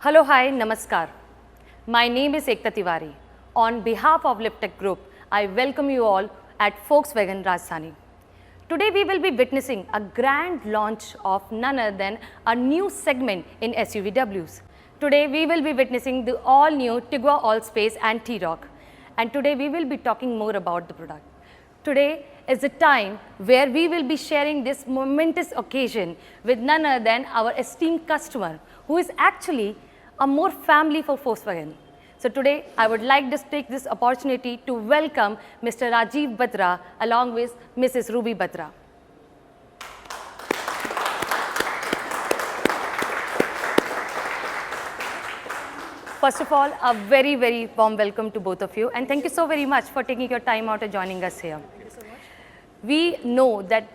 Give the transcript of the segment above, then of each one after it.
Hello, hi, namaskar. My name is Ekta Tiwari. On behalf of Liptech Group, I welcome you all at Volkswagen Rajdhani. Today we will be witnessing a grand launch of none other than a new segment in SUVWs. Today we will be witnessing the all-new Tiguan Allspace and T-Roc. And today we will be talking more about the product. Today is the time where we will be sharing this momentous occasion with none other than our esteemed customer, who is actually a more family for Volkswagen. So today I would like to take this opportunity to welcome Mr. Rajiv Batra along with Mrs. Ruby Batra. First of all, a very, very warm welcome to both of you, and thank you so very much for taking your time out and joining us here. Thank you so much. We know that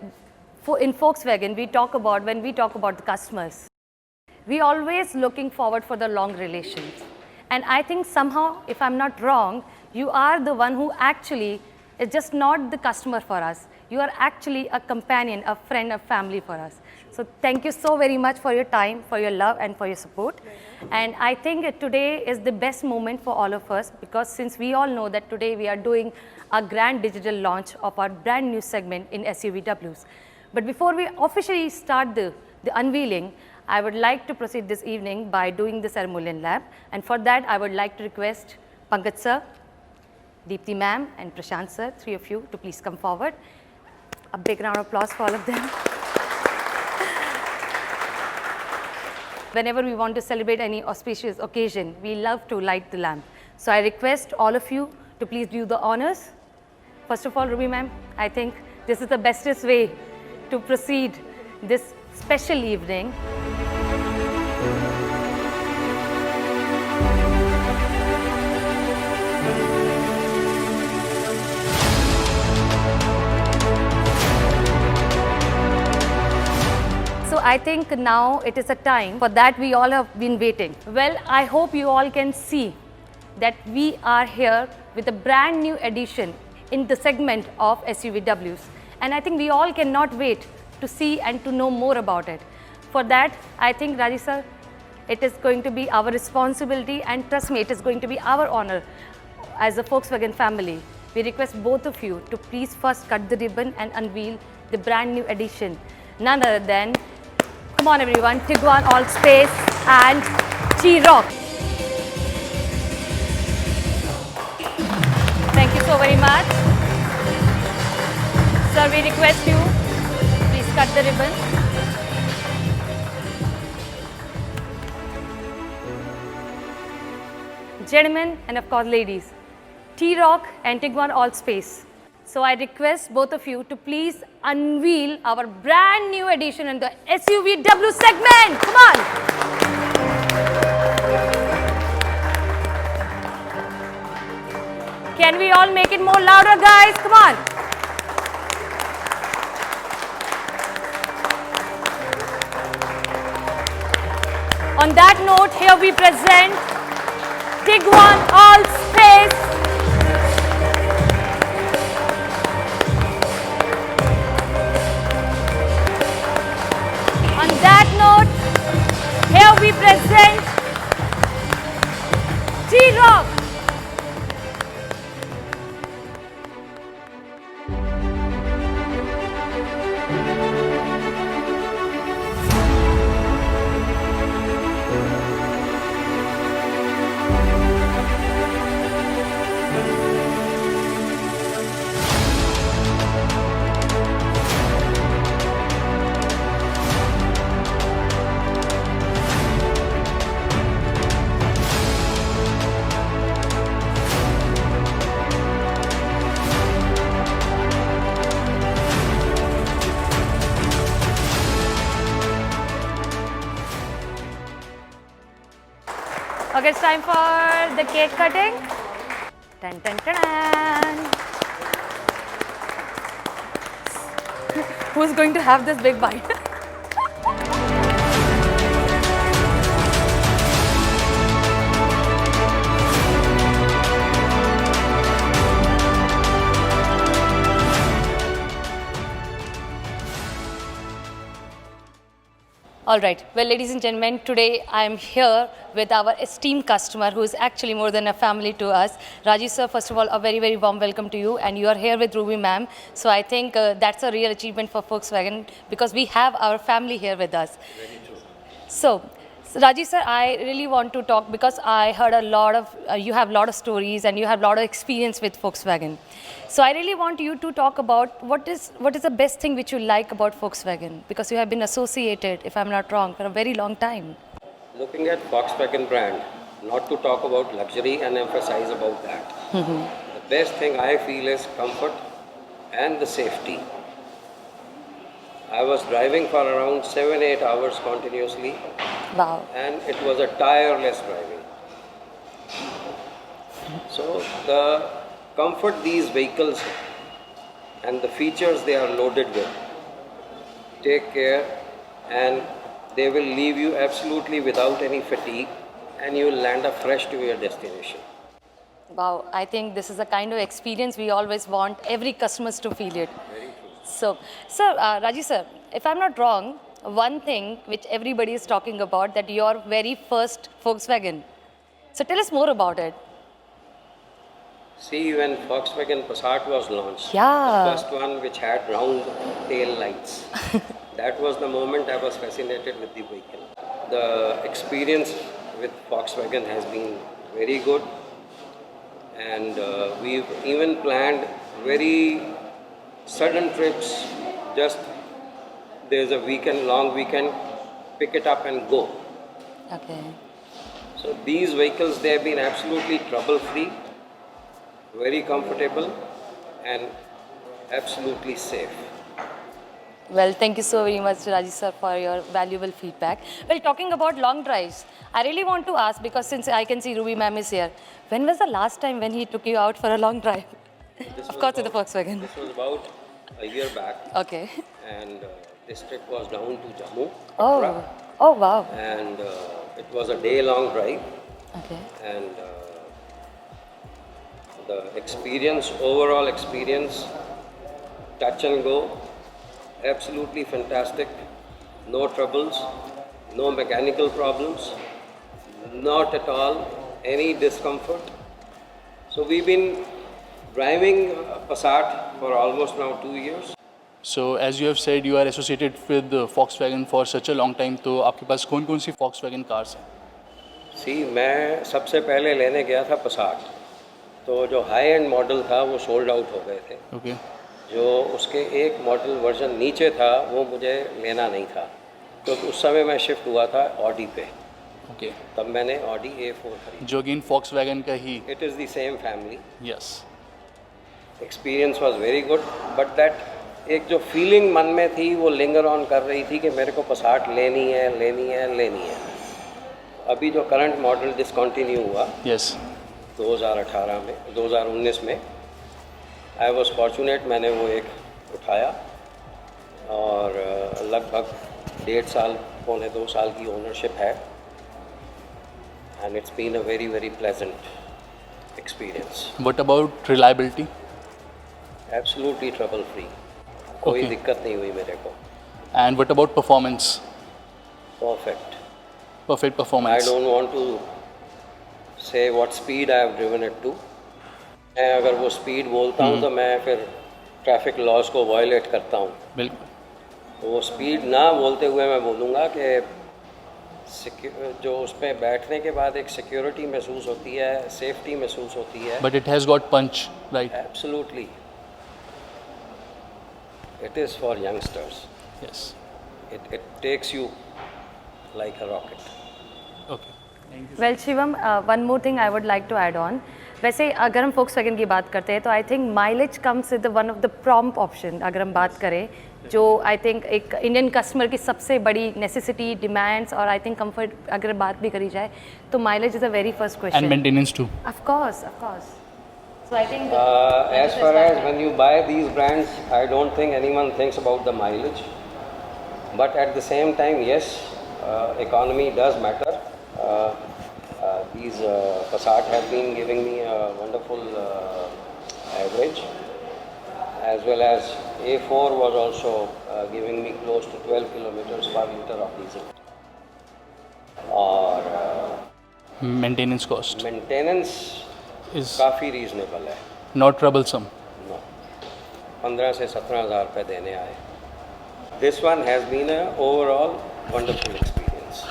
in Volkswagen, when we talk about the customers, we always looking forward for the long relations. And I think somehow, if I'm not wrong, you are the one who actually is just not the customer for us. You are actually a companion, a friend, a family for us. So thank you so very much for your time, for your love, and for your support. And I think today is the best moment for all of us, because since we all know that today we are doing a grand digital launch of our brand new segment in SUVWs. But before we officially start the unveiling, I would like to proceed this evening by doing the ceremonial lab. And for that, I would like to request Pankaj sir, Deepti ma'am, and Prashant sir, three of you, to please come forward. A big round of applause for all of them. Whenever we want to celebrate any auspicious occasion, we love to light the lamp. So I request all of you to please do the honors. First of all, Ruby ma'am, I think this is the bestest way to proceed this special evening. So I think now it is a time for that we all have been waiting. Well, I hope you all can see that we are here with a brand new addition in the segment of SUVWs. And I think we all cannot wait to see and to know more about it. For that, I think, Raji sir, it is going to be our responsibility, and trust me, it is going to be our honor as a Volkswagen family. We request both of you to please first cut the ribbon and unveil the brand new addition. None other than, come on everyone, Tiguan Allspace and T-Roc. Thank you so very much. Sir, we request you, please cut the ribbon. Gentlemen, and of course ladies, T-Roc and Tiguan Allspace. So I request both of you to please unveil our brand new addition in the SUVW segment. Come on. Can we all make it more louder, guys? Come on. On that note, here we present Tiguan Allspace. On that note, here we present T-Roc. Okay, it's time for the cake cutting. Dun, dun, dun, dun. Who's going to have this big bite? All right. Well, ladies and gentlemen, today I am here with our esteemed customer who is actually more than a family to us. Rajesh sir, first of all, a very, very warm welcome to you. And you are here with Ruby ma'am. So I think that's a real achievement for Volkswagen because we have our family here with us. Very true. So Rajesh sir, I really want to talk because I heard a lot of, you have a lot of stories and you have a lot of experience with Volkswagen. So I really want you to talk about what is the best thing which you like about Volkswagen because you have been associated, if I'm not wrong, for a very long time. Looking at Volkswagen brand, not to talk about luxury and emphasize about that. The best thing I feel is comfort and the safety. I was driving for around 7-8 hours continuously Wow. and it was a tireless driving. So the comfort these vehicles and the features they are loaded with, take care and they will leave you absolutely without any fatigue and you will land up fresh to your destination. Wow, I think this is the kind of experience we always want every customers to feel it. Very true. So, sir, Rajesh sir, if I'm not wrong, one thing which everybody is talking about that your very first Volkswagen. So tell us more about it. See, when Volkswagen Passat was launched, Yeah. the first one which had round tail lights, that was the moment I was fascinated with the vehicle. The experience with Volkswagen has been very good and we've even planned very sudden trips, just there's a weekend, long weekend, pick it up and go. Okay. So these vehicles, they have been absolutely trouble-free, very comfortable and absolutely safe. Well, thank you so very much, Rajesh sir, for your valuable feedback. Well, talking about long drives, I really want to ask because since I can see Ruby ma'am is here, when was the last time when he took you out for a long drive? Of course, with the Volkswagen. This was about a year back Okay. and this trip was down to Jammu. Oh. Katra, Oh, wow. and it was a day-long drive Okay. and the experience, overall experience, touch and go, absolutely fantastic, no troubles, no mechanical problems, not at all any discomfort. So we've been driving Passat for almost now 2 years. So as you have said, you are associated with Volkswagen for such a long time. तो आपके पास कौन-कौन सी Volkswagen cars हैं? सी मैं सबसे पहले लेने गया था Passat, तो जो हाई एंड मॉडल था वो सोल्ड आउट हो गए थे. Okay. जो उसके एक मॉडल वर्जन नीचे था वो मुझे लेना नहीं था, तो उस समय मैं शिफ्ट हुआ था ऑडी पे. Okay. तब मैंने ऑडी A4 खरीदी. जो again Volkswagen का ही. It is the same family. Yes. Experience was very good but that एक जो फीलिंग मन में थी वो लिंगर ऑन कर रही थी कि मेरे को Passat लेनी है. अभी जो करंट मॉडल डिसकंटिन्यू हुआ Yes. 2018 में 2019 में आई वॉज फॉर्चुनेट, मैंने वो एक उठाया और लगभग 1.5 साल पौने 2 साल की ओनरशिप है and it's been a very very pleasant experience. What about reliability? Absolutely trouble free, कोई Okay. दिक्कत नहीं हुई मेरे को. And what about performance? Perfect. Perfect I performance. don't want to say what speed I have driven it to. मैं अगर वो speed बोलता हूँ तो मैं फिर ट्रैफिक लॉज को वायलेट करता हूँ. बिल्कुल. तो वो स्पीड ना बोलते हुए मैं बोलूँगा कि जो उस पर बैठने के बाद एक सिक्योरिटी महसूस होती है, सेफ्टी महसूस होती है. But it has got punch, right? Absolutely it is for youngsters. Yes. It takes you like a rocket. Okay. Thank you. Well, Shivam, one more thing I would like to add on. वैसे अगर हम Volkswagen की बात करते हैं तो I think mileage comes with one of the prompt option. अगर हम बात करें जो आई थिंक एक इंडियन कस्टमर की सबसे बड़ी नेसेसिटी, डिमांड्स और आई थिंक कंफर्ट अगर बात भी करी जाए तो mileage is a very first And question. maintenance too. Of course. So I think As far as when you buy these brands, I don't think anyone thinks about the mileage. But at the same time, yes, economy does matter. These Passat have been giving me a wonderful average, as well as A4 was also giving me close to 12 kilometers per liter of diesel. Maintenance cost maintenance is काफ़ी reasonable है. not troublesome. No. 15 से 17,000 रुपये देने आए. This one has been a overall wonderful experience.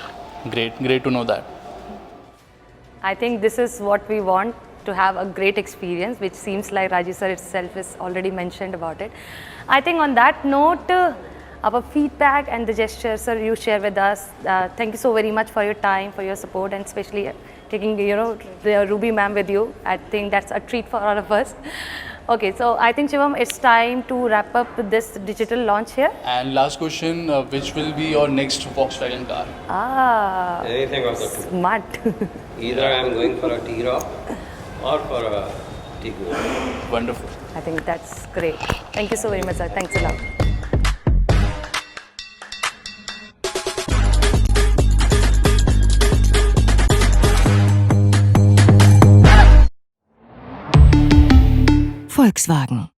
Great to know that. I think this is what we want, to have a great experience, which seems like Raji sir itself is already mentioned about it. I think on that note, our feedback and the gesture, sir, you share with us. Thank you so very much for your time, for your support, and especially taking the Ruby ma'am with you. I think that's a treat for all of us. Okay, so I think Shivam, it's time to wrap up this digital launch here. And last question, which will be your next Volkswagen car? Anything of the two. Smart. Either I am going for a T-Roc or for a Tiguan. Wonderful. I think that's great. Thank you so very much, sir. Thanks a lot. Volkswagen.